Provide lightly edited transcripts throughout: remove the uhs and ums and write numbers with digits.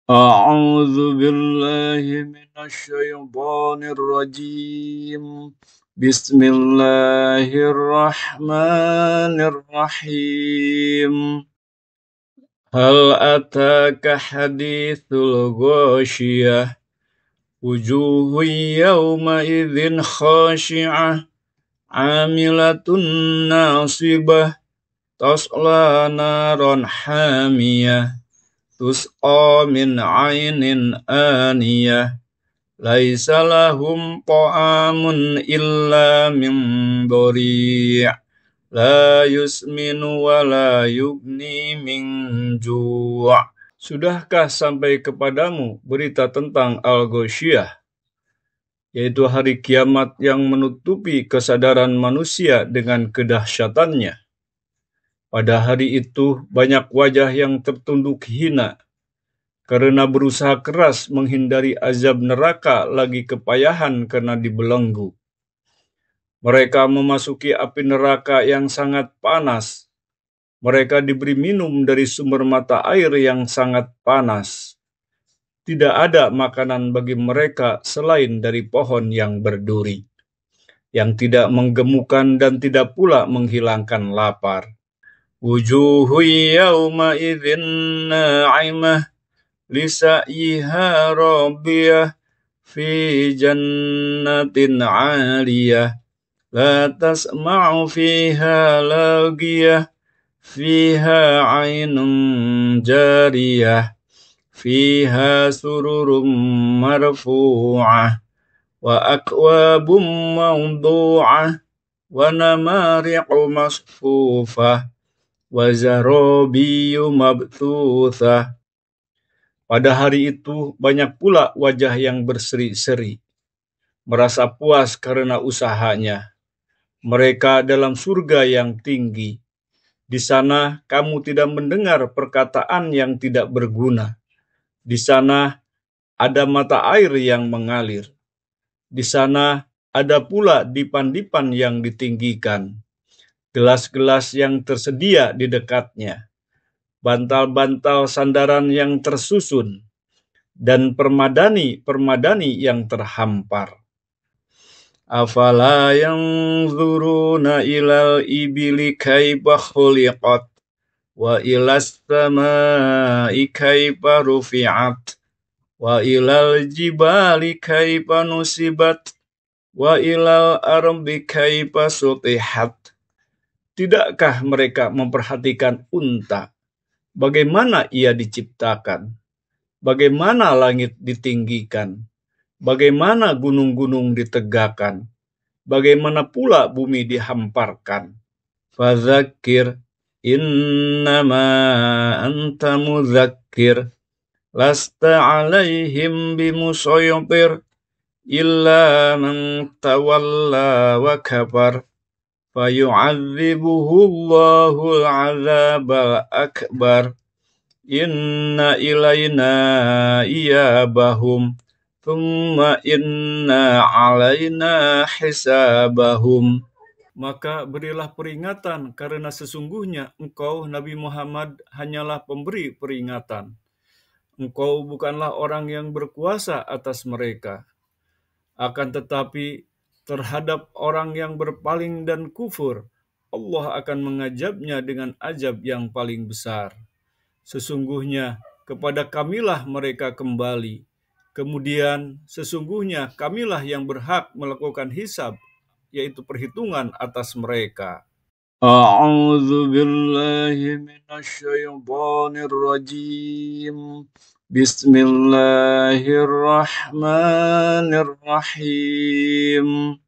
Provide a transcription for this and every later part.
أعوذ بالله من الشيطان الرجيم. بسم الله الرحمن الرحيم. هل أتاك حديث الغاشية وجوه يومئذ خاشعة عاملة ناصبة تصلى نارا حامية تسقى من عين آنية ليس لهم طعام إلا من ضريع لا يسمن ولا يغني من جوع. Sudahkah sampai kepadamu berita tentang Al-Ghasyiyah, yaitu hari kiamat yang menutupi kesadaran manusia dengan kedahsyatannya? Pada hari itu banyak wajah yang tertunduk hina karena berusaha keras menghindari azab neraka lagi kepayahan karena dibelenggu. Mereka memasuki api neraka yang sangat panas. Mereka diberi minum dari sumber mata air yang sangat panas. Tidak ada makanan bagi mereka selain dari pohon yang berduri, yang tidak menggemukkan dan tidak pula menghilangkan lapar. Wujuhu yawma idzin na'imah lisa'yiha rabiyah fi jannatin 'aliyah la tasma'u fiha lagiyah fiha 'ainun jariyah fiha sururum marfu'ah wa akwabum mawdu'ah wa namariqu masfufah wa zarabiyu mabthuthah. Pada hari itu banyak pula wajah yang berseri-seri, merasa puas karena usahanya. Mereka dalam surga yang tinggi. Di sana kamu tidak mendengar perkataan yang tidak berguna. Di sana ada mata air yang mengalir. Di sana ada pula dipan-dipan yang ditinggikan. Gelas-gelas yang tersedia di dekatnya. Bantal-bantal sandaran yang tersusun. Dan permadani yang terhampar. Afala yanzuruna ilal ibili kaifa khuliqat wa ilas samai kaifa rufi'at wa ilal jibali kaifa nusibat wa ilal ardi kaifa sutihat. Tidakkah mereka memperhatikan unta, bagaimana ia diciptakan, bagaimana langit ditinggikan, bagaimana gunung-gunung ditegakkan, bagaimana pula bumi dihamparkan. Fadzakir innama anta mudzakir lasta alaihim bimusaytir illa man tawalla wa kafar fayu'adzibuhu Allahul 'adzabal akbar inna ilaina iyabahum thumma inna alaina hisabahum. Maka berilah peringatan, karena sesungguhnya engkau Nabi Muhammad hanyalah pemberi peringatan. Engkau bukanlah orang yang berkuasa atas mereka. Akan tetapi terhadap orang yang berpaling dan kufur, Allah akan mengazabnya dengan azab yang paling besar. Sesungguhnya kepada kamilah mereka kembali. Kemudian sesungguhnya kamilah yang berhak melakukan hisab, yaitu perhitungan atas mereka. A'udzu billahi minasy syaithanir rajim. Bismillahirrahmanirrahim.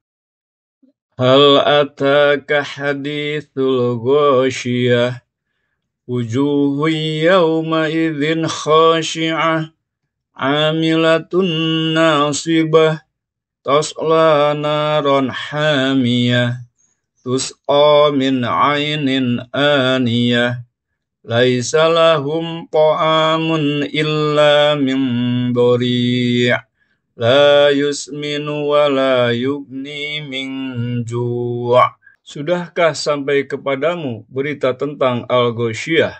Hal ataka hadithul ghasyiyah wujuhu yawma'idhin khashi'ah amilatun nasibah tasla naran hamiyah tusqa min 'ainin aniyah laisa lahum ta'amun illa min dhari' la yusminu wa la yughni min ju'. Sudahkah sampai kepadamu berita tentang Al-Ghasyiyah,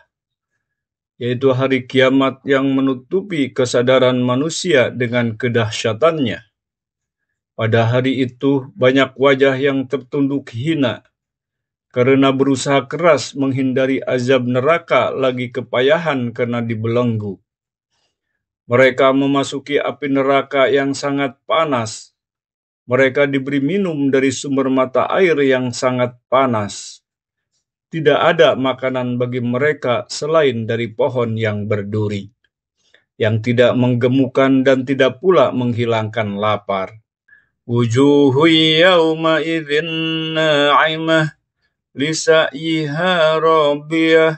yaitu hari kiamat yang menutupi kesadaran manusia dengan kedahsyatannya. Pada hari itu banyak wajah yang tertunduk hina, karena berusaha keras menghindari azab neraka lagi kepayahan karena dibelenggu. Mereka memasuki api neraka yang sangat panas. Mereka diberi minum dari sumber mata air yang sangat panas. Tidak ada makanan bagi mereka selain dari pohon yang berduri, yang tidak menggemukkan dan tidak pula menghilangkan lapar. Wujuhu yawma idzin na'imah lisa'yiha rabiyah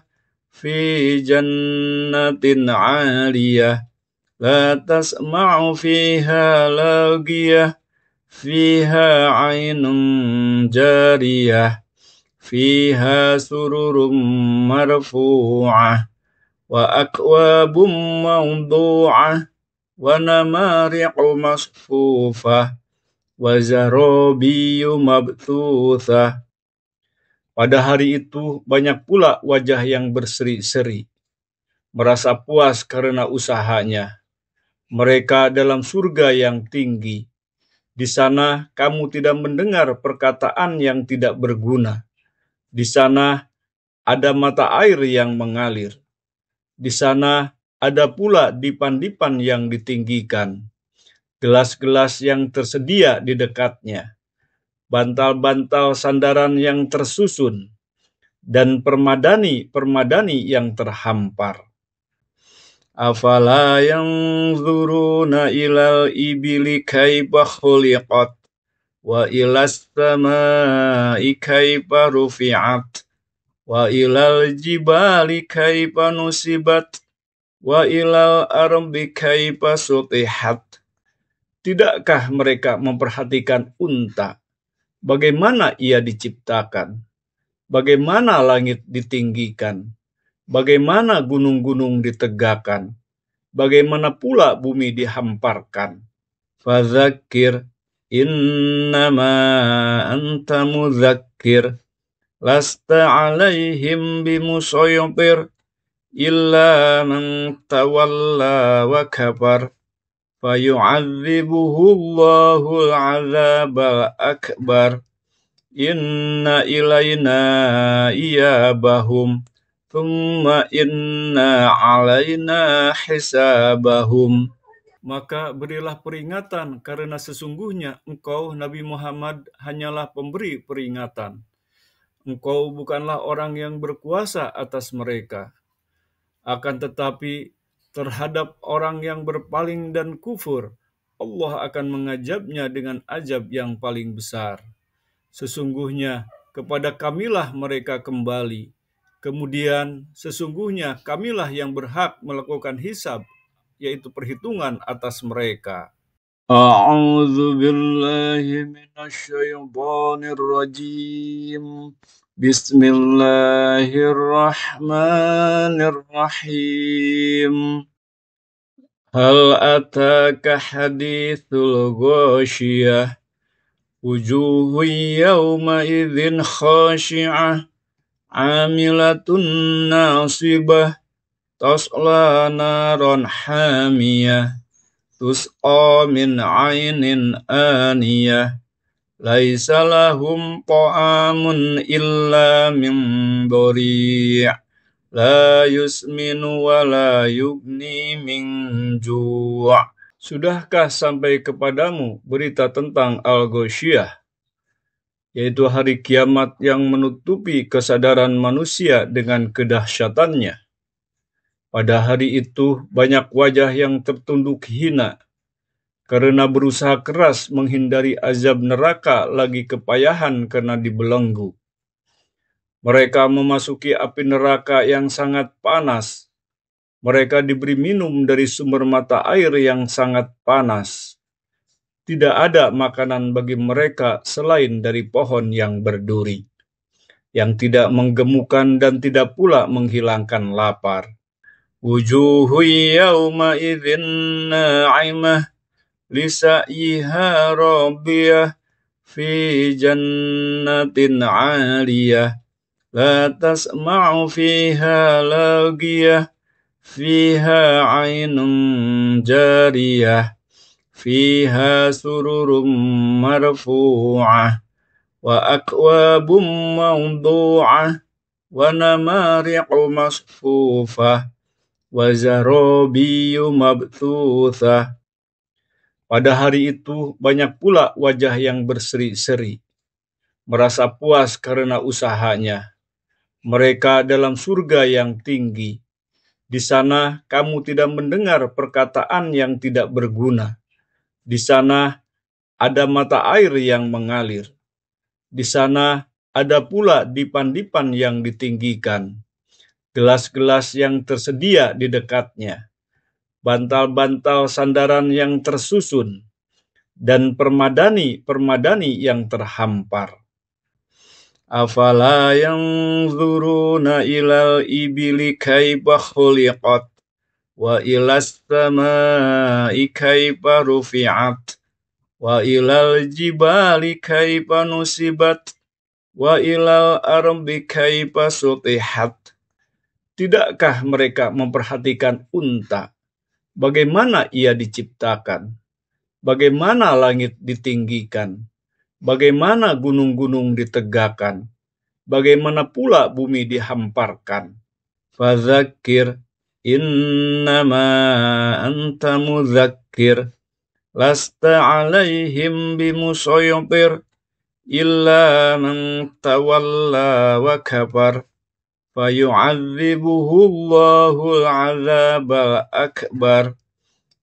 fi jannatin 'aliyah la tasma'u fiha lagiyah fiha 'ainun jariyah fiha sururum marfu'ah wa akwabum mawdu'ah wa namariqu masfufah wa zarabiyu mabthuthah. Pada hari itu banyak pula wajah yang berseri-seri, merasa puas karena usahanya. Mereka dalam surga yang tinggi. Di sana kamu tidak mendengar perkataan yang tidak berguna. Di sana ada mata air yang mengalir. Di sana ada pula dipan-dipan yang ditinggikan. Gelas-gelas yang tersedia di dekatnya. Bantal-bantal sandaran yang tersusun. Dan permadani yang terhampar. Afala yanzuruna ilal ibili kaifa khuliqat wa ilas samai kaifa rufi'at wa ilal jibali kaifa nusibat wa ilal ardi kaifa sutihat. Tidakkah mereka memperhatikan unta, bagaimana ia diciptakan, bagaimana langit ditinggikan, bagaimana gunung-gunung ditegakkan, bagaimana pula bumi dihamparkan. Fadzakir innama anta mudzakir lasta alaihim bimusaytir illa man tawalla wa kafar fayu'adzibuhu Allahul 'adzabal akbar inna ilaina iyabahum thumma inna alaina hisabahum. Maka berilah peringatan, karena sesungguhnya engkau Nabi Muhammad hanyalah pemberi peringatan. Engkau bukanlah orang yang berkuasa atas mereka. Akan tetapi terhadap orang yang berpaling dan kufur, Allah akan mengazabnya dengan azab yang paling besar. Sesungguhnya kepada Kamilah mereka kembali. Kemudian sesungguhnya Kamilah yang berhak melakukan hisab, yaitu perhitungan atas mereka. A'udzu billahi minasyaitonir rajim. Bismillahirrahmanirrahim. Hal ataka hadithul ghasyiyah wujuhu yawma idzin khashi'ah 'amilatun nasibah tasla naron hamiyah tusqa min 'ainin aniyah laisa lahum ta'amun illa min dhari' la yusminu wa la yughni min ju'. Sudahkah sampai kepadamu berita tentang Al-Ghasyiyah, yaitu hari kiamat yang menutupi kesadaran manusia dengan kedahsyatannya? Pada hari itu banyak wajah yang tertunduk hina, karena berusaha keras menghindari azab neraka lagi kepayahan karena dibelenggu. Mereka memasuki api neraka yang sangat panas. Mereka diberi minum dari sumber mata air yang sangat panas. Tidak ada makanan bagi mereka selain dari pohon yang berduri, yang tidak menggemukkan dan tidak pula menghilangkan lapar. Wujuhu yawma idzin na'imah lisa'yiha rabiyah fi jannatin 'aliyah la tasma'u fiha lagiyah fiha 'ainun jariyah, fiha sururum marfu'ah, wa akwabum mawdu'ah, wa namariqu masfufah, wa zarabiyyu mabthuthah. Pada hari itu banyak pula wajah yang berseri-seri, merasa puas karena usahanya. Mereka dalam surga yang tinggi. Di sana kamu tidak mendengar perkataan yang tidak berguna. Di sana ada mata air yang mengalir. Di sana ada pula dipan-dipan yang ditinggikan. Gelas-gelas yang tersedia di dekatnya. Bantal-bantal sandaran yang tersusun. Dan permadani-permadani yang terhampar. Afala yanzuruna ilal ibili kaifa khuliqat wa ilas samai kaifa rufi'at wa ilal jibali kaifa nusibat wa ilal ardi kaifa sutihat. Tidakkah mereka memperhatikan unta, bagaimana ia diciptakan, bagaimana langit ditinggikan, bagaimana gunung-gunung ditegakkan, bagaimana pula bumi dihamparkan. Fadzakir innama anta mudzakir, lasta alaihim bimusaytir, illa man tawalla wa kafar, fayu'adzibuhu Allahul 'adzabal akbar,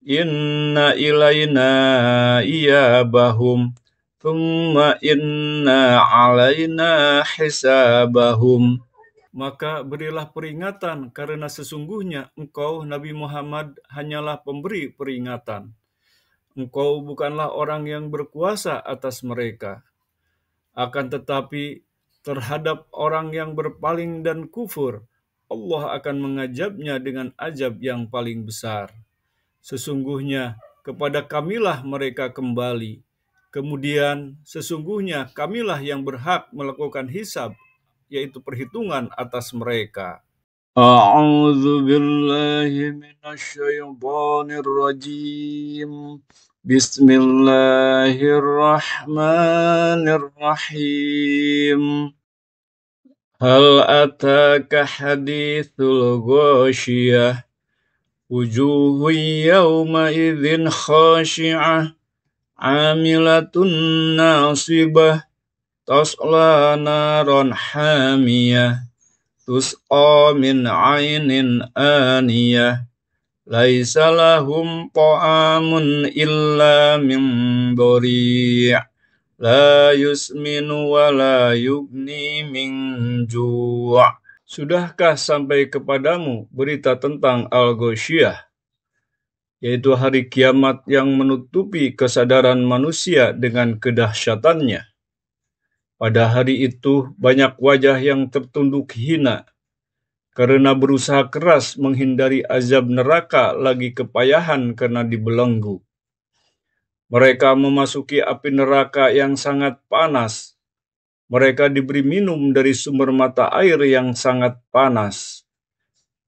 inna ilayna iyabahum, thumma inna alaina hisabahum. Maka berilah peringatan, karena sesungguhnya engkau, Nabi Muhammad, hanyalah pemberi peringatan. Engkau bukanlah orang yang berkuasa atas mereka. Akan tetapi terhadap orang yang berpaling dan kufur, Allah akan mengazabnya dengan azab yang paling besar. Sesungguhnya kepada Kamilah mereka kembali. Kemudian sesungguhnya Kamilah yang berhak melakukan hisab, yaitu perhitungan atas mereka. A'udzu billahi minasy syaithanir rajim. Bismillahirrahmanirrahim. Hal ataka hadithul ghasyiyah, wujuhun yawma idzin khashi'ah, 'amilatun nasibah, tasla naran hamiyah, tusqa min 'ainin aniyah, laisa lahum ta'amun illa min dhari', la yusminu wa la yughni min ju'. Sudahkah sampai kepadamu berita tentang Al-Ghasyiyah, yaitu hari kiamat yang menutupi kesadaran manusia dengan kedahsyatannya? Pada hari itu banyak wajah yang tertunduk hina, karena berusaha keras menghindari azab neraka lagi kepayahan karena dibelenggu. Mereka memasuki api neraka yang sangat panas. Mereka diberi minum dari sumber mata air yang sangat panas.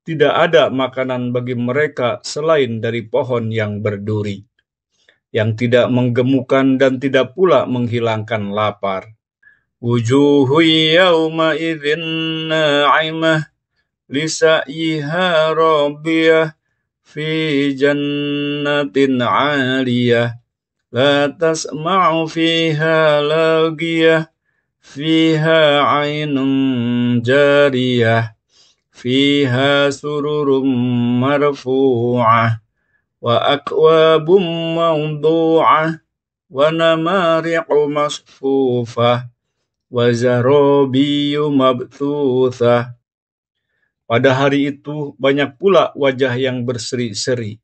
Tidak ada makanan bagi mereka selain dari pohon yang berduri, yang tidak menggemukkan dan tidak pula menghilangkan lapar. Wujuhu yawma idzin na'imah, lisa'yiha radiyah, fi jannatin 'aliyah, la tasma'u fiha lagiyah, fiha 'ainun jariyah, fiha sururum marfu'ah, wa akwabum mawdu'ah, wa namariqu masfufah, wa zarabiyyu mabthuthah. Pada hari itu banyak pula wajah yang berseri-seri,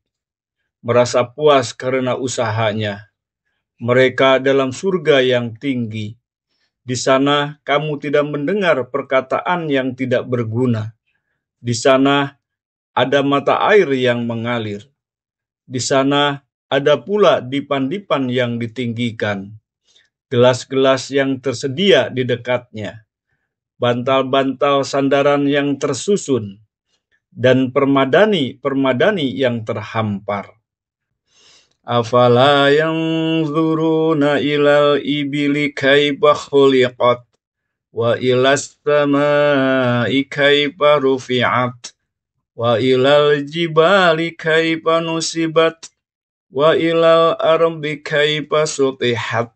merasa puas karena usahanya. Mereka dalam surga yang tinggi. Di sana kamu tidak mendengar perkataan yang tidak berguna. Di sana ada mata air yang mengalir. Di sana ada pula dipan-dipan yang ditinggikan. Gelas-gelas yang tersedia di dekatnya. Bantal-bantal sandaran yang tersusun. dan permadani yang terhampar. Afala yanzuruna ilal ibili kaifa khuliqat wa ilas samai kaifa rufi'at wa ilal jibali kaifa nusibat wa ilal ardi kaifa sutihat.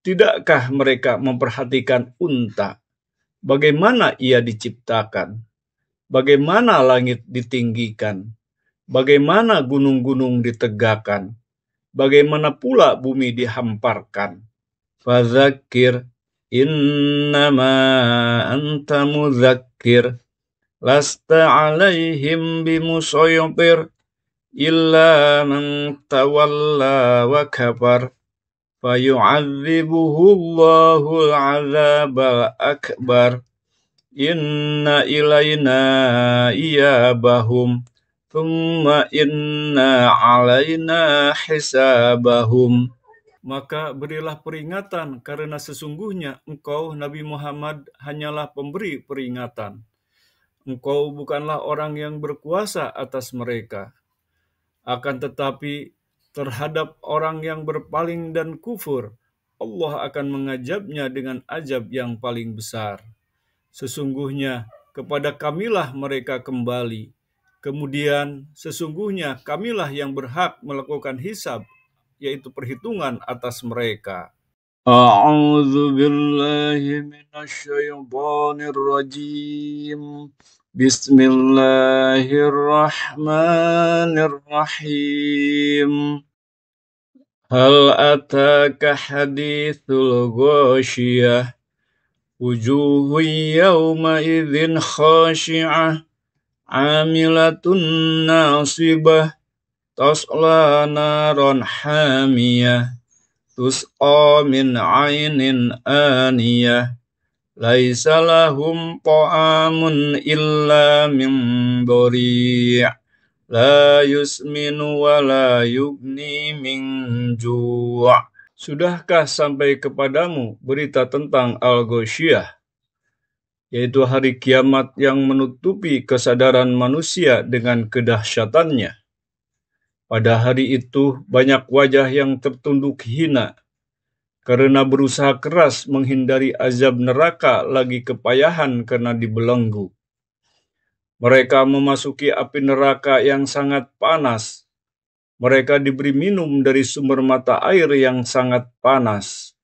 Tidakkah mereka memperhatikan unta, bagaimana ia diciptakan, bagaimana langit ditinggikan, bagaimana gunung-gunung ditegakkan, bagaimana pula bumi dihamparkan. Fadzakir innama anta mudzakir lasta alaihim bimusaytir illa man tawalla wa kafar fayu'adzibuhu Allahul 'adzabal akbar inna ilayna iyabahum thumma inna alaina hisabahum. Maka berilah peringatan, karena sesungguhnya engkau Nabi Muhammad hanyalah pemberi peringatan. Engkau bukanlah orang yang berkuasa atas mereka. Akan tetapi terhadap orang yang berpaling dan kufur, Allah akan mengazabnya dengan azab yang paling besar. Sesungguhnya kepada Kamilah mereka kembali. Kemudian sesungguhnya Kamilah yang berhak melakukan hisab, yaitu perhitungan atas mereka. A'udzu billahi minasyaitonir rajim. Bismillahirrahmanirrahim. Hal ataka hadithul ghasyiyah wujuhun yawma idzin khashi'ah 'amilatun nasibah tasla naran hamiyah tusqa min 'ainin aniyah laisa lahum ta'amun illa min dhari' la yusminu wa la yughni min ju'. Sudahkah sampai kepadamu berita tentang Al-Ghasyiyah, yaitu hari kiamat yang menutupi kesadaran manusia dengan kedahsyatannya? Pada hari itu banyak wajah yang tertunduk hina, karena berusaha keras menghindari azab neraka lagi kepayahan karena dibelenggu. Mereka memasuki api neraka yang sangat panas. Mereka diberi minum dari sumber mata air yang sangat panas.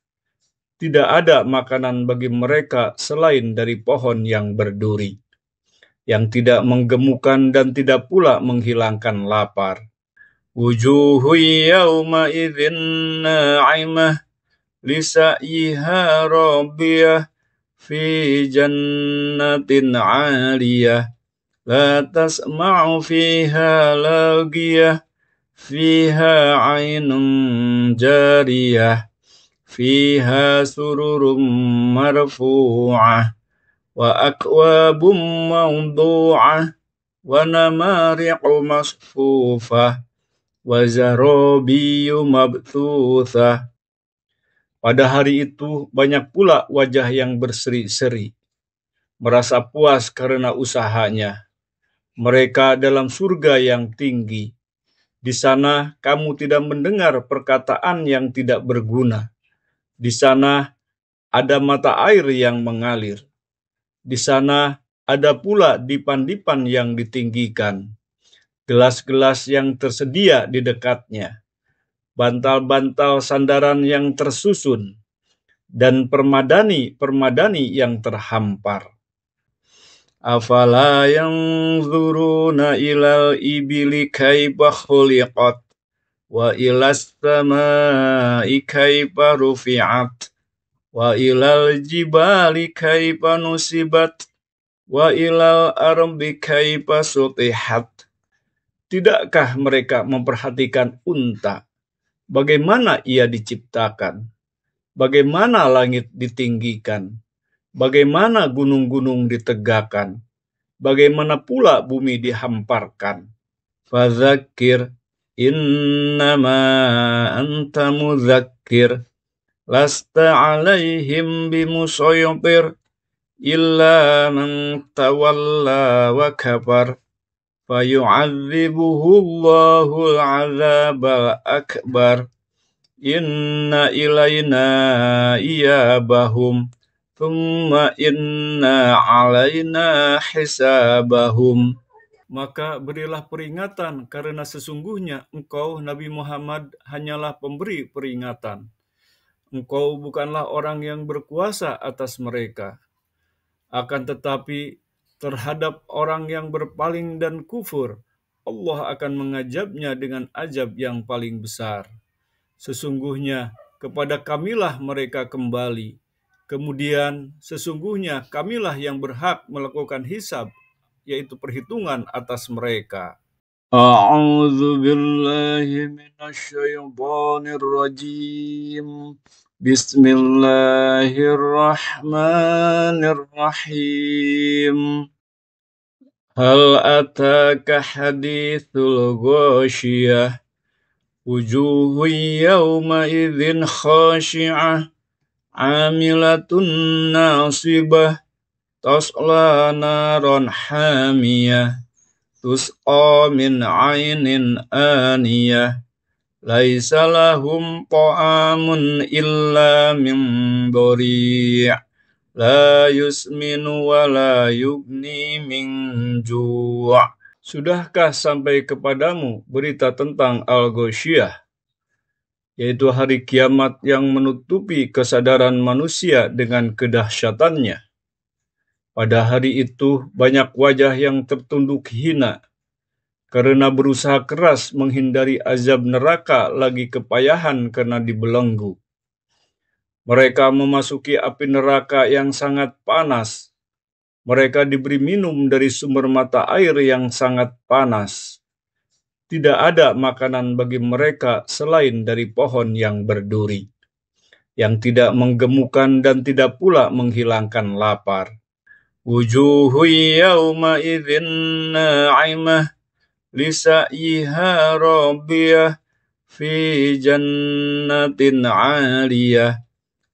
Tidak ada makanan bagi mereka selain dari pohon yang berduri, yang tidak menggemukkan dan tidak pula menghilangkan lapar. Wujuhu yawma idzin na'imah lisa'yiha radiyah fi jannatin 'aliyah la tasma'u fiha lagiyah fiha 'ainun jariyah fiha sururum marfu'ah wa akwabum mawdu'ah wa namariqu masfufah wa zarabiyu mabthuthah. Pada hari itu banyak pula wajah yang berseri-seri, merasa puas karena usahanya. Mereka dalam surga yang tinggi. Di sana kamu tidak mendengar perkataan yang tidak berguna. Di sana ada mata air yang mengalir. Di sana ada pula dipan-dipan yang ditinggikan. Gelas-gelas yang tersedia di dekatnya. Bantal-bantal sandaran yang tersusun, dan permadani yang terhampar. Afala yanzuruna ilal ibili kaifa khuliqat wa ilas samai kaifa rufi'at wa ilal jibali kaifa nusibat wa ilal ardi kaifa sutihat. Tidakkah mereka memperhatikan unta, bagaimana ia diciptakan, bagaimana langit ditinggikan, bagaimana gunung-gunung ditegakkan, bagaimana pula bumi dihamparkan. Fadzakir innama anta mudzakir lasta alaihim bimusaytir illa man tawalla wa kafar fayu'adzibuhu Allahul 'adzabal akbar. Inna ilayna iyabahum thumma inna alaina hisabahum. Maka berilah peringatan, karena sesungguhnya engkau, Nabi Muhammad, hanyalah pemberi peringatan. Engkau bukanlah orang yang berkuasa atas mereka. Akan tetapi terhadap orang yang berpaling dan kufur, Allah akan mengazabnya dengan azab yang paling besar. Sesungguhnya kepada Kamilah mereka kembali. Kemudian sesungguhnya Kamilah yang berhak melakukan hisab, yaitu perhitungan atas mereka. A'udzu billahi minasyaitonir rajim. Bismillahirrahmanirrahim. Hal ataka hadithul ghasyiyah. Wujuhun yawma idzin khashi'ah. Amilatun nasibah. Tasla naran hamiyah. Tusqa min ainin aniyah. Laisa lahum ta'amun illa min dhari'. La yusminu wa la yughni min ju'. Sudahkah sampai kepadamu berita tentang Al-Ghasyiyah, yaitu hari kiamat yang menutupi kesadaran manusia dengan kedahsyatannya? Pada hari itu banyak wajah yang tertunduk hina, karena berusaha keras menghindari azab neraka lagi kepayahan karena dibelenggu. Mereka memasuki api neraka yang sangat panas. Mereka diberi minum dari sumber mata air yang sangat panas. Tidak ada makanan bagi mereka selain dari pohon yang berduri, yang tidak menggemukkan dan tidak pula menghilangkan lapar. Wujuhu yawma idzin na'imah lisa'yiha radiyah fi jannatin 'aliyah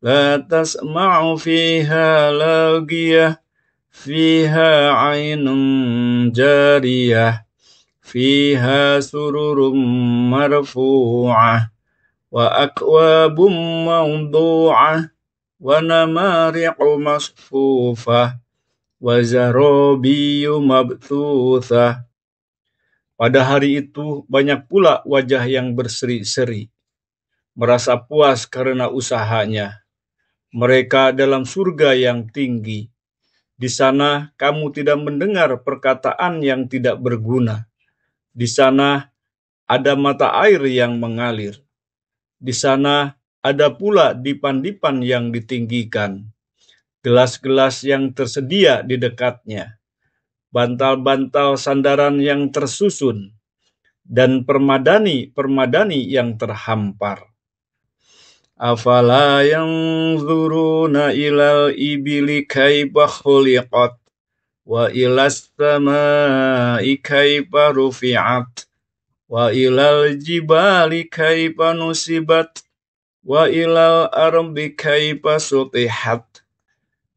la tasma'u fiha lagiyah fiha 'ainun jariyah fiha sururum marfu'ah wa akwabum mawdu'ah wa namariqu masfufah wa zarabiyu mabthuthah. Pada hari itu banyak pula wajah yang berseri-seri, merasa puas karena usahanya. Mereka dalam surga yang tinggi. Di sana kamu tidak mendengar perkataan yang tidak berguna. Di sana ada mata air yang mengalir. Di sana ada pula dipan-dipan yang ditinggikan. Gelas-gelas yang tersedia di dekatnya. Bantal-bantal sandaran yang tersusun. Dan permadani yang terhampar. Afala yanzuruna ilal ibili kaifa khuliqat wa ilas samai kaifa rufi'at wa ilal jibali kaifa nusibat wa ilal ardi kaifa sutihat.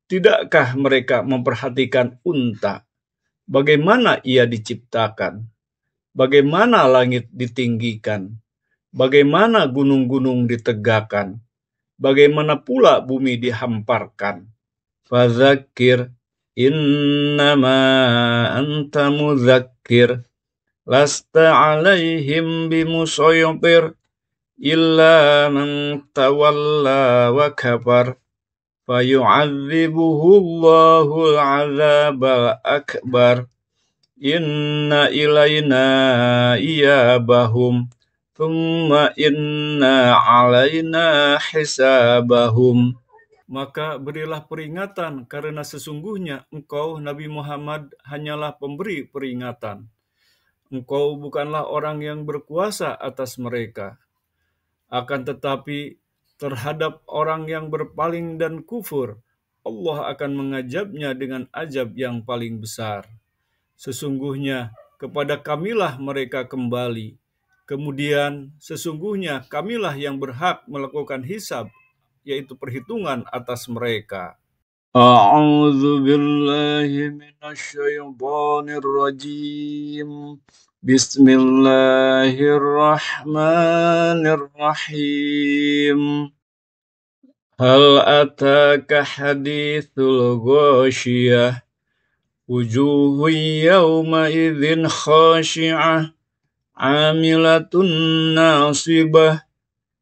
Tidakkah mereka memperhatikan unta, bagaimana ia diciptakan, bagaimana langit ditinggikan, bagaimana gunung-gunung ditegakkan, bagaimana pula bumi dihamparkan. Fadzakir innama anta mudzakir lasta alaihim bimusaytir illa man tawalla wa kafar fayu'adzibuhu Allahul 'adzabal akbar. Inna ilayna iyabahum thumma inna alaina hisabahum. Maka berilah peringatan, karena sesungguhnya engkau, Nabi Muhammad, hanyalah pemberi peringatan. Engkau bukanlah orang yang berkuasa atas mereka. Akan tetapi terhadap orang yang berpaling dan kufur, Allah akan mengazabnya dengan azab yang paling besar. Sesungguhnya kepada Kamilah mereka kembali. Kemudian sesungguhnya Kamilah yang berhak melakukan hisab, yaitu perhitungan atas mereka. A'udzu billahi minasyaitonir rajim. Bismillahirrahmanirrahim. Hal ataka hadithul ghasyiyah wujuhun yawma idzin khashi'ah 'amilatun nasibah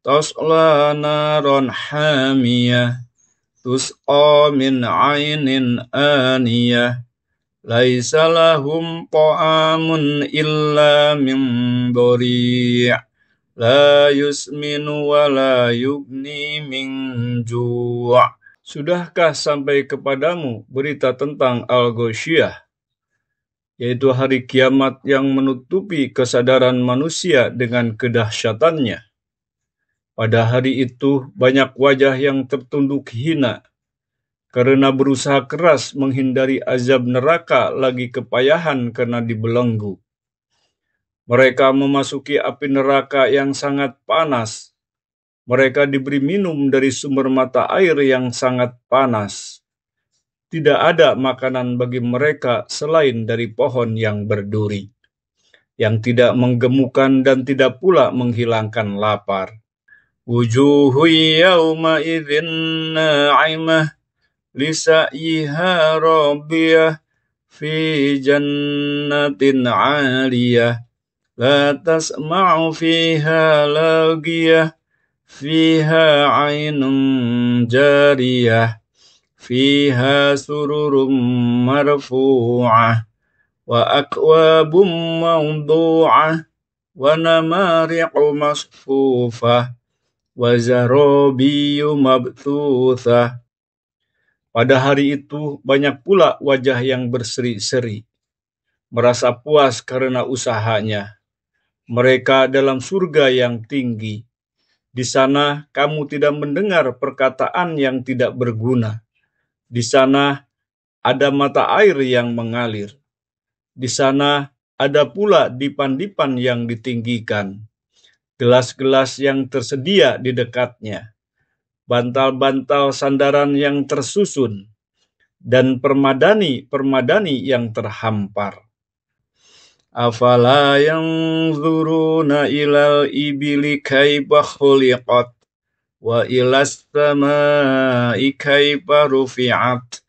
tasla naran hamiyah tusqa min 'ainin aniyah laisa lahum ta'amun illa min dhari' la yusminu wa la yughni min ju'. Sudahkah sampai kepadamu berita tentang Al-Ghasyiyah, yaitu hari kiamat yang menutupi kesadaran manusia dengan kedahsyatannya? Pada hari itu banyak wajah yang tertunduk hina karena berusaha keras menghindari azab neraka lagi kepayahan karena dibelenggu. Mereka memasuki api neraka yang sangat panas. Mereka diberi minum dari sumber mata air yang sangat panas. Tidak ada makanan bagi mereka selain dari pohon yang berduri, yang tidak menggemukkan dan tidak pula menghilangkan lapar. Wujuhu yawma idzin na'imah lisa'yiha radiyah fi jannatin 'aliyah la tasma'u fiha lagiyah fiha 'ainun jariyah fiha sururum marfu'ah wa akwabum mawdu'ah wa namariqu masfufah wa zarabiyu mabthuthah. Pada hari itu banyak pula wajah yang berseri-seri, merasa puas karena usahanya. Mereka dalam surga yang tinggi. Di sana kamu tidak mendengar perkataan yang tidak berguna. Di sana ada mata air yang mengalir. Di sana ada pula dipan-dipan yang ditinggikan. Gelas-gelas yang tersedia di dekatnya, bantal-bantal sandaran yang tersusun, dan permadani yang terhampar. Afala yanzuruna ilal ibili kaifa khuliqat wa ilas samai kaifa rufi'at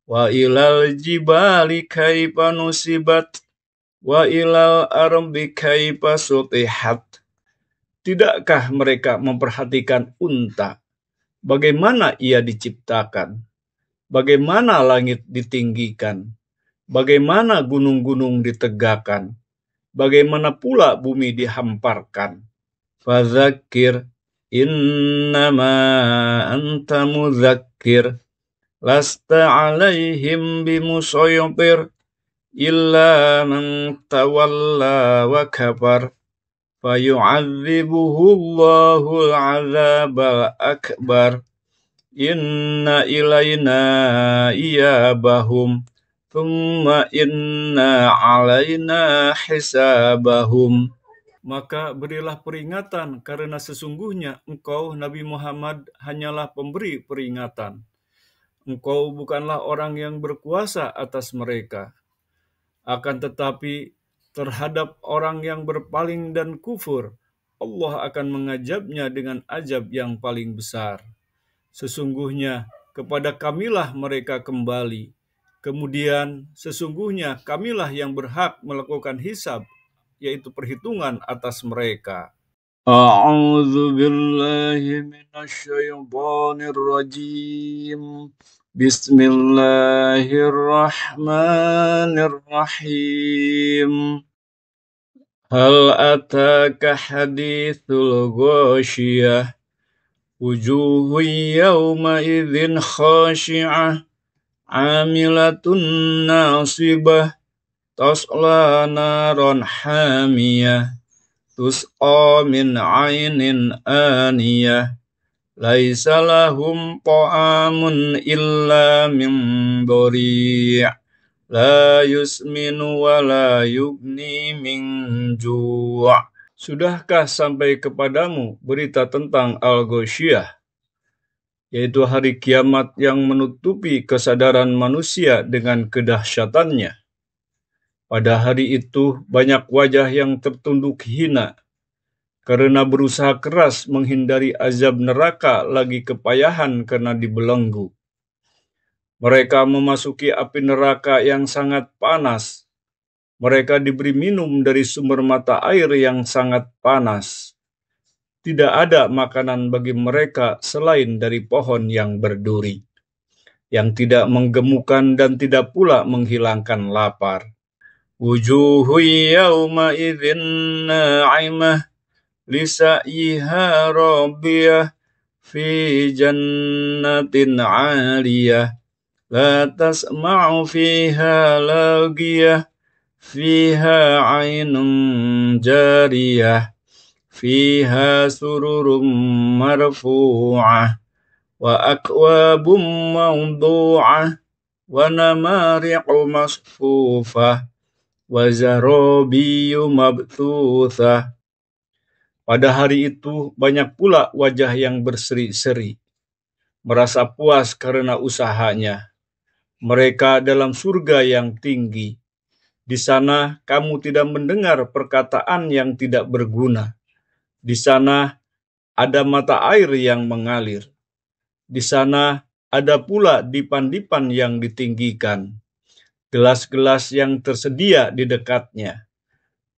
wa ilal jibali kaifa nusibat wa ilal ardi kaifa sutihat. Tidakkah mereka memperhatikan unta, bagaimana ia diciptakan, bagaimana langit ditinggikan, bagaimana gunung-gunung ditegakkan, bagaimana pula bumi dihamparkan. Fadzakir innama anta mudzakir lasta alaihim bimusaytir illa man tawalla wa kafar fayu'adzibuhu Allahul 'adzabal akbar inna ilaina iyabahum thumma inna 'alaina hisabahum. Maka berilah peringatan, karena sesungguhnya engkau Nabi Muhammad hanyalah pemberi peringatan. Engkau bukanlah orang yang berkuasa atas mereka. Akan tetapi terhadap orang yang berpaling dan kufur, Allah akan mengazabnya dengan azab yang paling besar. Sesungguhnya kepada kamilah mereka kembali. Kemudian sesungguhnya kamilah yang berhak melakukan hisab, yaitu perhitungan atas mereka. A'udzu billahi minasyaitonir rajim. Bismillahirrahmanirrahim. Hal ataka hadithul ghasyiyah wujuhun yawma idzin khashi'ah 'amilatun nasibah tasla naran hamiyah tusqa min 'ainin aniyah laisa lahum ta'amun illa min dhari' la yusminu wa la yughni min ju'. Sudahkah sampai kepadamu berita tentang Al-Ghasyiyah, yaitu hari kiamat yang menutupi kesadaran manusia dengan kedahsyatannya. Pada hari itu banyak wajah yang tertunduk hina, karena berusaha keras menghindari azab neraka lagi kepayahan karena dibelenggu. Mereka memasuki api neraka yang sangat panas. Mereka diberi minum dari sumber mata air yang sangat panas. Tidak ada makanan bagi mereka selain dari pohon yang berduri, yang tidak menggemukkan dan tidak pula menghilangkan lapar. Wujuhu yawma idzin na'imah lisa'yiha radiyah fi jannatin 'aliyah la tasma'u fiha lagiyah fiha 'ainun jariyah fiha sururum marfu'ah wa akwabum mawdu'ah wa namariqu masfufah wa zarabiyu mabthuthah. Pada hari itu banyak pula wajah yang berseri-seri, merasa puas karena usahanya. Mereka dalam surga yang tinggi. Di sana kamu tidak mendengar perkataan yang tidak berguna. Di sana ada mata air yang mengalir. Di sana ada pula dipan-dipan yang ditinggikan. Gelas-gelas yang tersedia di dekatnya,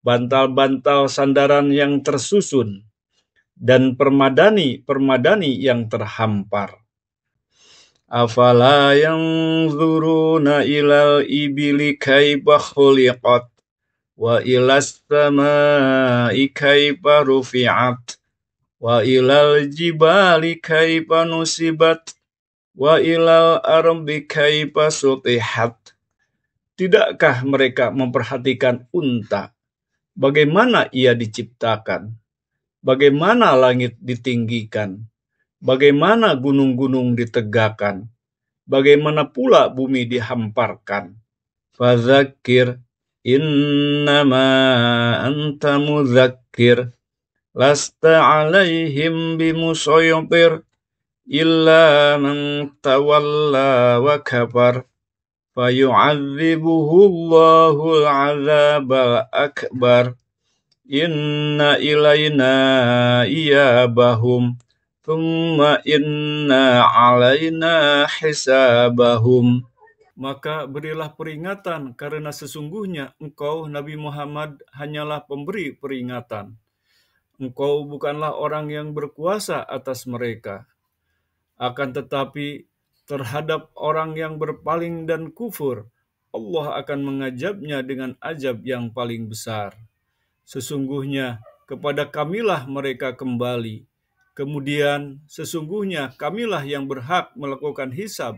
bantal-bantal sandaran yang tersusun, dan permadani yang terhampar. Afala yanzuruna ilal ibili kaifa khuliqat wa ilas samai kaifa rufi'at wa ilal jibali kaifa nusibat wa ilal ardi kaifa sutihat. Tidakkah mereka memperhatikan unta, bagaimana ia diciptakan, bagaimana langit ditinggikan, bagaimana gunung-gunung ditegakkan, bagaimana pula bumi dihamparkan. Fadzakir innama anta mudzakir lasta alaihim bimusaytir illa man tawalla wa kafar fayu'adzibuhu Allahul 'adzabal akbar inna ilayna iyabahum thumma inna 'alaina hisabahum. Maka berilah peringatan, karena sesungguhnya engkau Nabi Muhammad hanyalah pemberi peringatan. Engkau bukanlah orang yang berkuasa atas mereka. Akan tetapi terhadap orang yang berpaling dan kufur, Allah akan mengazabnya dengan azab yang paling besar. Sesungguhnya kepada Kamilah mereka kembali. Kemudian sesungguhnya Kamilah yang berhak melakukan hisab,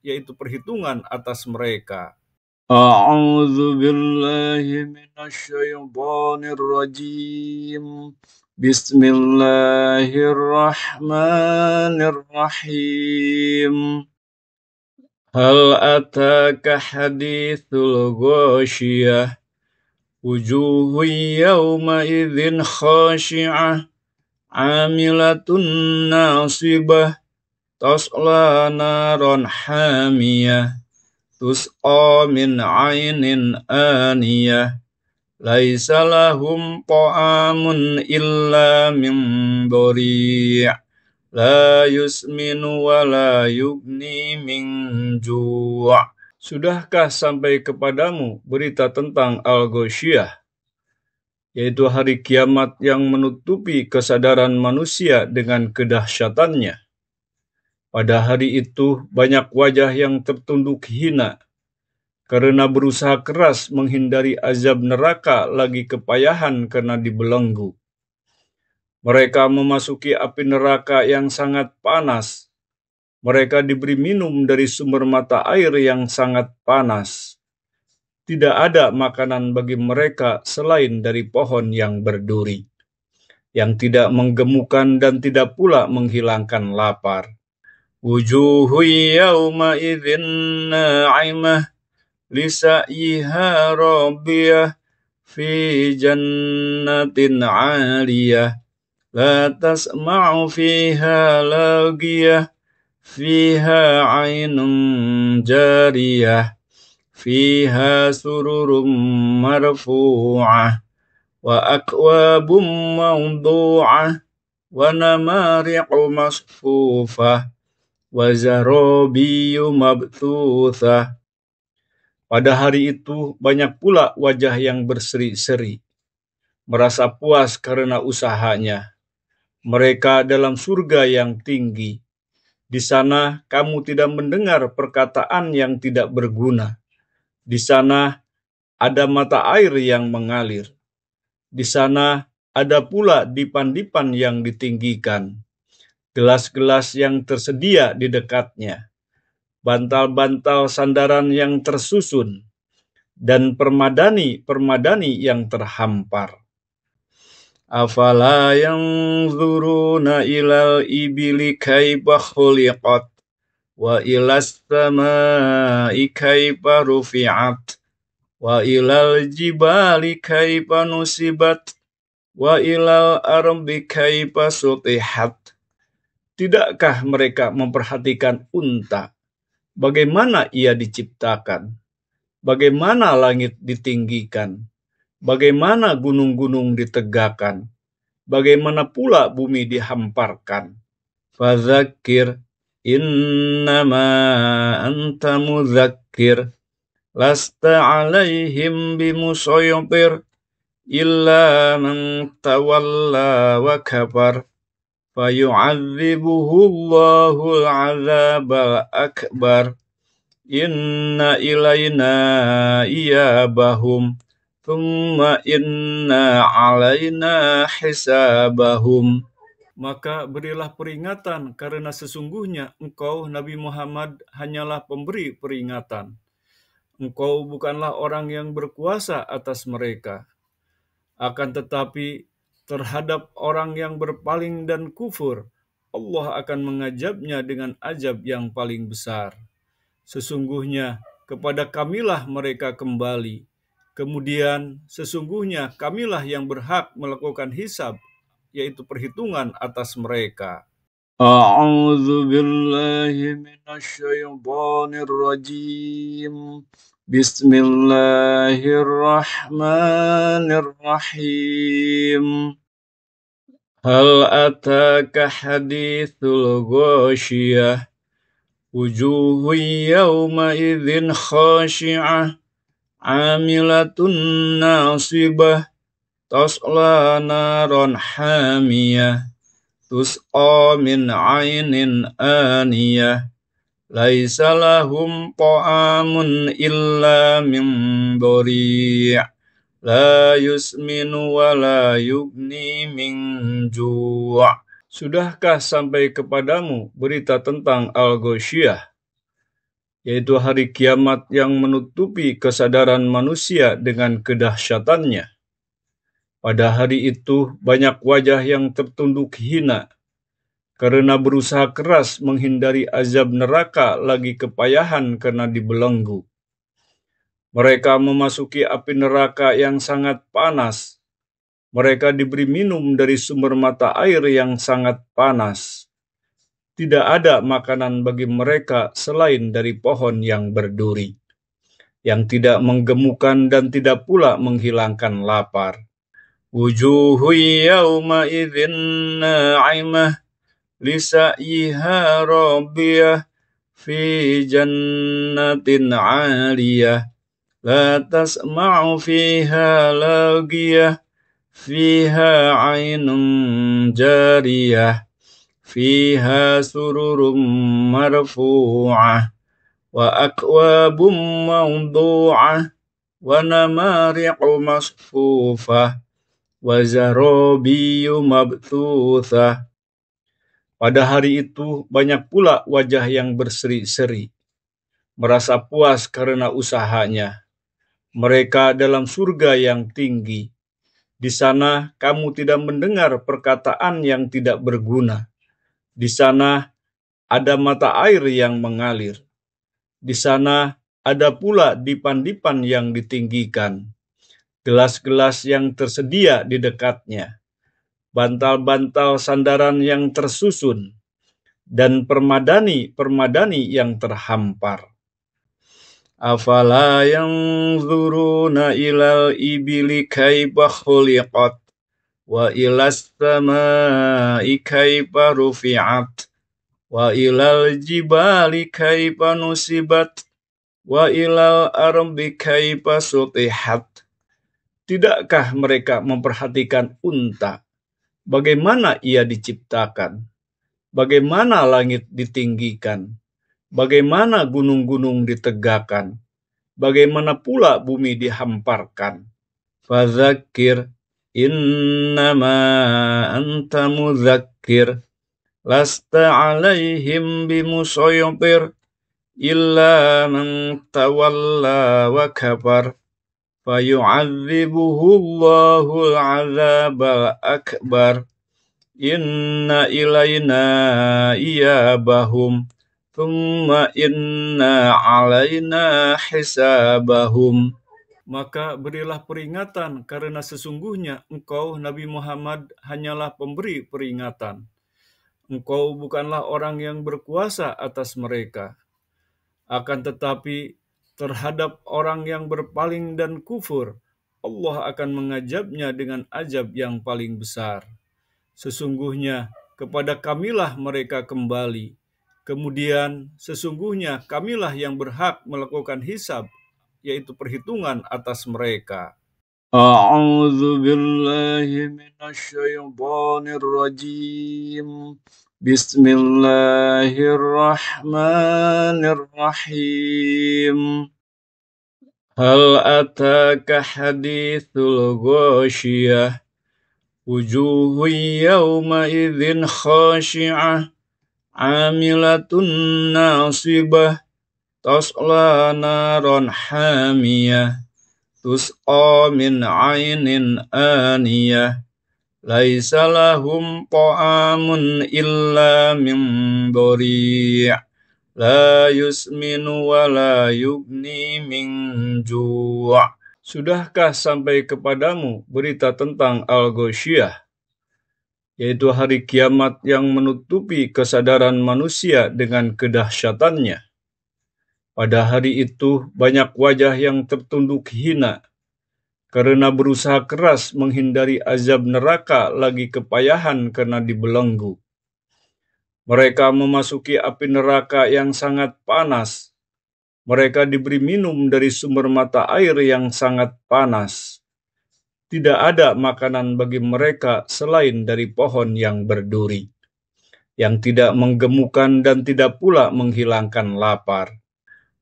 yaitu perhitungan atas mereka. A'udzu billahi minasy syaithanir rajim. Bismillahirrahmanirrahim. Hal ataka hadithul ghasyiyah wujuhu yawma idzin khashi'ah 'amilatun nasibah tasla naran hamiyah tusqa min 'ainin aniyah laisa lahum ta'amun illa min dhari' la yusminu wa la yughni min ju'. Sudahkah sampai kepadamu berita tentang Al-Ghasyiyah, yaitu hari kiamat yang menutupi kesadaran manusia dengan kedahsyatannya? Pada hari itu banyak wajah yang tertunduk hina, karena berusaha keras menghindari azab neraka lagi kepayahan karena dibelenggu. Mereka memasuki api neraka yang sangat panas. Mereka diberi minum dari sumber mata air yang sangat panas. Tidak ada makanan bagi mereka selain dari pohon yang berduri, yang tidak menggemukkan dan tidak pula menghilangkan lapar. Wujuhu yawma idzin na'imah lisa'yiha radiyah fi jannatin 'aliyah la tasma'u fiha lagiyah fiha 'ainun jariyah, fiha sururum marfu'ah, wa akwabum mawdu'ah, wa namariqu masfufah, wa zarabiyu mabthuthah. Pada hari itu banyak pula wajah yang berseri-seri, merasa puas karena usahanya. Mereka dalam surga yang tinggi. Di sana kamu tidak mendengar perkataan yang tidak berguna. Di sana ada mata air yang mengalir. Di sana ada pula dipan-dipan yang ditinggikan. Gelas-gelas yang tersedia di dekatnya. Bantal-bantal sandaran yang tersusun. Dan permadani-permadani yang terhampar. Afala yanzuruna ilal ibili kaifa khuliqat wa ilas samai kaifa rufi'at wa ilal jibali kaifa nusibat wa ilal ardi kaifa sutihat. Tidakkah mereka memperhatikan unta, bagaimana ia diciptakan, bagaimana langit ditinggikan, bagaimana gunung-gunung ditegakkan, bagaimana pula bumi dihamparkan. Fadzakir innama anta mudzakir, lasta alaihim bimusaytir, illa man tawalla wa kafar, fayu'adzibuhu Allahul 'adzabal akbar. Inna ilayna iyabahum, thumma inna alaina hisabahum. Maka berilah peringatan, karena sesungguhnya engkau, Nabi Muhammad, hanyalah pemberi peringatan. Engkau bukanlah orang yang berkuasa atas mereka. Akan tetapi terhadap orang yang berpaling dan kufur, Allah akan mengazabnya dengan azab yang paling besar. Sesungguhnya kepada Kamilah mereka kembali. Kemudian sesungguhnya Kamilah yang berhak melakukan hisab, yaitu perhitungan atas mereka. A'udzu billahi minasy syaithanir rajim. Bismillahirrahmanirrahim. Hal ataka haditsul ghasyiyah, wujuhun yawma idzin khashi'ah, 'amilatun nasibah, tasla naran hamiyah, tusqa min 'ainin aniyah, laisa lahum ta'amun illa min dhari', la yusminu wa la yughni min ju'. Sudahkah sampai kepadamu berita tentang Al-Ghasyiyah, yaitu hari kiamat yang menutupi kesadaran manusia dengan kedahsyatannya? Pada hari itu banyak wajah yang tertunduk hina, karena berusaha keras menghindari azab neraka lagi kepayahan karena dibelenggu. Mereka memasuki api neraka yang sangat panas. Mereka diberi minum dari sumber mata air yang sangat panas. Tidak ada makanan bagi mereka selain dari pohon yang berduri, yang tidak menggemukkan dan tidak pula menghilangkan lapar. Wujuhu yawma idzin na'imah, lisa'yiha radiyah, fi jannatin 'aliyah, la tasma'u fiha lagiyah, fiha 'ainun jariyah, fiha sururum marfu'ah, wa akwabum mawdu'ah, wa namariqu masfufah, wa zarabiyu mabthuthah. Pada hari itu banyak pula wajah yang berseri-seri, merasa puas karena usahanya. Mereka dalam surga yang tinggi. Di sana kamu tidak mendengar perkataan yang tidak berguna. Di sana ada mata air yang mengalir. Di sana ada pula dipan-dipan yang ditinggikan. Gelas-gelas yang tersedia di dekatnya. Bantal-bantal sandaran yang tersusun. dan permadani yang terhampar. Afala yanzuruna ilal ibili kaifa khuliqat wa ilas samai kaifa rufi'at wa ilal jibali kaifa nusibat wa ilal ardi kaifa sutihat. Tidakkah mereka memperhatikan unta, bagaimana ia diciptakan, bagaimana langit ditinggikan, bagaimana gunung-gunung ditegakkan, bagaimana pula bumi dihamparkan. Fadzakir innama anta mudzakir lasta alaihim bimusaytir illa man tawalla wa kafar fayu'adzibuhu Allahul 'adzabal akbar inna ilaina iyabahum thumma inna alaina hisabahum. Maka berilah peringatan, karena sesungguhnya engkau Nabi Muhammad hanyalah pemberi peringatan. Engkau bukanlah orang yang berkuasa atas mereka. Akan tetapi terhadap orang yang berpaling dan kufur, Allah akan mengazabnya dengan azab yang paling besar. Sesungguhnya kepada Kamilah mereka kembali. Kemudian sesungguhnya Kamilah yang berhak melakukan hisab, yaitu perhitungan atas mereka. A'udzu billahi minasyaitonir rajim. Bismillahirrahmanirrahim. Hal ataka hadithul ghasyiyah wujuhun yawma idzin khashi'ah 'amilatun nasibah tasla naran hamiyah tusqa min 'ainin aniyah laisa lahum ta'amun illa min dhari' la yusminu wa la yughni min ju'. Sudahkah sampai kepadamu berita tentang Al-Ghasyiyah, yaitu hari kiamat yang menutupi kesadaran manusia dengan kedahsyatannya? Pada hari itu banyak wajah yang tertunduk hina, karena berusaha keras menghindari azab neraka lagi kepayahan karena dibelenggu. Mereka memasuki api neraka yang sangat panas. Mereka diberi minum dari sumber mata air yang sangat panas. Tidak ada makanan bagi mereka selain dari pohon yang berduri, yang tidak menggemukkan dan tidak pula menghilangkan lapar.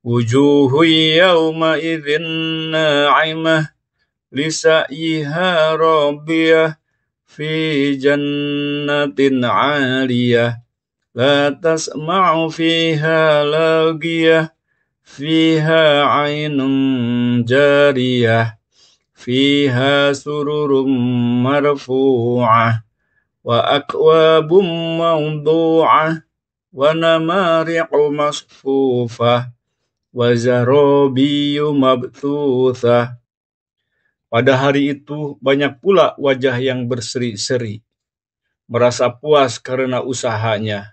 Wujuhu yawma idzin na'imah lisa'yiha radiyah fi jannatin 'aliyah la tasma'u fiha lagiyah fiha 'ainun jariyah fiha sururum marfu'ah wa akwabum mawdu'ah wa namariqu masfufah wa zarabiyu mabthuthah. Pada hari itu banyak pula wajah yang berseri-seri, merasa puas karena usahanya.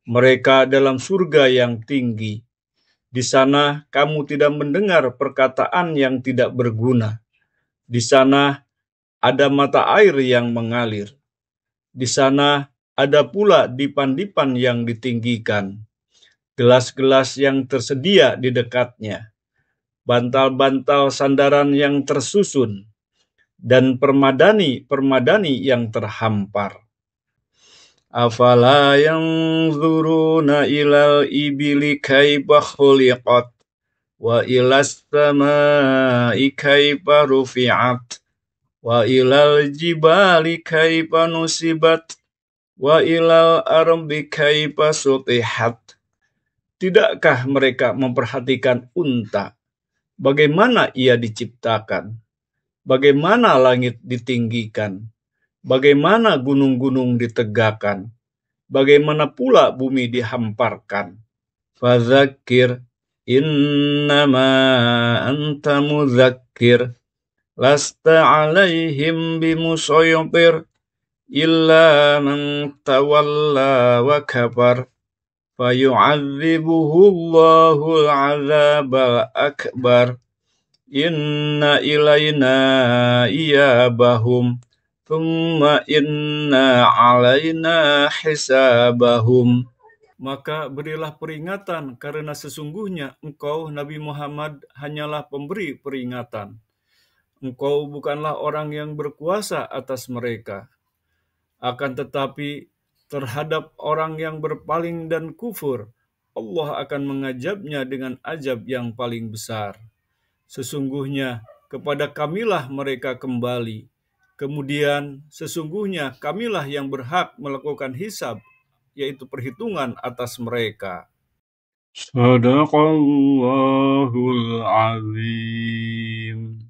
Mereka dalam surga yang tinggi. Di sana kamu tidak mendengar perkataan yang tidak berguna. Di sana ada mata air yang mengalir. Di sana ada pula dipan-dipan yang ditinggikan. Gelas-gelas yang tersedia di dekatnya. Bantal-bantal sandaran yang tersusun. Dan permadani yang terhampar. Afala yanzuruna ilal ibili kaifa khuliqat wa ilas samai kaifa rufi'at wa ilal jibali kaifa nusibat wa ilal ardi kaifa sutihat. Tidakkah mereka memperhatikan unta, bagaimana ia diciptakan, bagaimana langit ditinggikan, bagaimana gunung-gunung ditegakkan, bagaimana pula bumi dihamparkan. Fadzakir innama anta mudzakir lasta alaihim bimusaytir illa man tawalla wa kafar fayu'adzibuhu Allahul 'adzabal akbar. Inna ilaina iyabahum thumma inna alaina hisabahum. Maka berilah peringatan, karena sesungguhnya engkau, Nabi Muhammad, hanyalah pemberi peringatan. Engkau bukanlah orang yang berkuasa atas mereka. Akan tetapi terhadap orang yang berpaling dan kufur, Allah akan mengazabnya dengan azab yang paling besar. Sesungguhnya kepada Kamilah mereka kembali. Kemudian sesungguhnya Kamilah yang berhak melakukan hisab, yaitu perhitungan atas mereka. Sadaqallahul azim.